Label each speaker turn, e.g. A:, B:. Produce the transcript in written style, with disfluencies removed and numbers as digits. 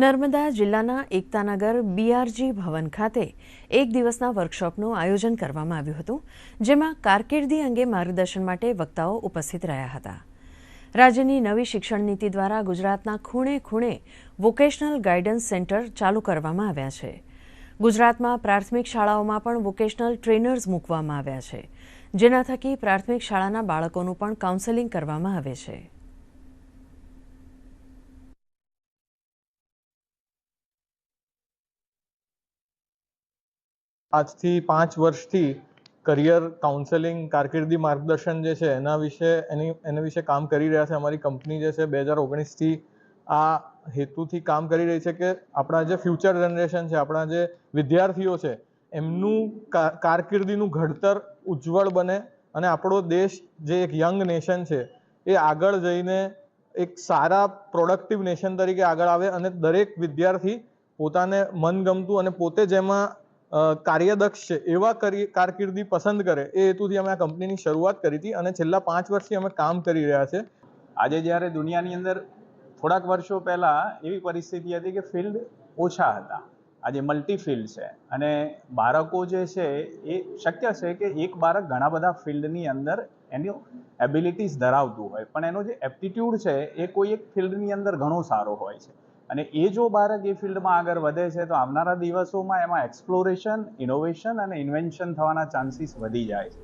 A: નર્મદા જિલ્લાના એકતાનગર બીઆરજી ભવન ખાતે એક દિવસના વર્કશોપનું આયોજન કરવામાં આવ્યું હતું, જેમાં કારકિર્દી અંગે માર્ગદર્શન માટે વક્તાઓ ઉપસ્થિત રહ્યા હતા. રાજ્યની નવી શિક્ષણ નીતિ દ્વારા ગુજરાતના ખૂણે ખૂણે વોકેશનલ ગાઇડન્સ સેન્ટર ચાલુ કરવામાં આવ્યા છે. ગુજરાતમાં પ્રાથમિક શાળાઓમાં પણ વોકેશનલ ટ્રેનર્સ મૂકવામાં આવ્યા છે, જેના થકી પ્રાથમિક શાળાના બાળકોનું પણ કાઉન્સેલિંગ કરવામાં આવે છે.
B: આજથી 5 વર્ષથી કરિયર કાઉન્સેલિંગ કારકિર્દી માર્ગદર્શન જે છે એના વિશે કામ કરી રહ્યા છે. અમારી કંપની જે છે 2019થી આ હેતુથી કામ કરી રહી છે કે આપણા જે ફ્યુચર જનરેશન છે, આપણા જે વિદ્યાર્થીઓ છે, એમનું કારકિર્દીનું ઘડતર ઉજ્જવળ બને અને આપણો દેશ જે એક યંગ નેશન છે એ આગળ જઈને એક સારા પ્રોડક્ટિવ નેશન તરીકે આગળ આવે અને દરેક વિદ્યાર્થી પોતાને મનગમતું અને પોતે જેમાં કાર્યદક્ષ છે એવા કારકિર્દી પસંદ કરે એ હેતુથી અમે આ કંપનીની શરૂઆત કરી હતી અને છેલ્લા 5 વર્ષથી અમે કામ કરી રહ્યા છે.
C: આજે જ્યારે દુનિયાની અંદર થોડાક વર્ષો પહેલાં એવી પરિસ્થિતિ હતી કે ફિલ્ડ ઓછા હતા, આજે મલ્ટી ફિલ્ડ છે અને બાળકો જે છે એ શક્ય છે કે એક બાળક ઘણા બધા ફિલ્ડની અંદર એની એબિલિટીઝ ધરાવતું હોય, પણ એનો જે એપ્ટિટ્યૂડ છે એ કોઈ એક ફિલ્ડની અંદર ઘણો સારો હોય છે અને એ જો બાળક એ ફિલ્ડમાં આગળ વધે છે તો આવનારા દિવસોમાં એમાં એક્સપ્લોરેશન, ઇનોવેશન અને ઇન્વેન્શન થવાના ચાન્સીસ વધી જાય છે.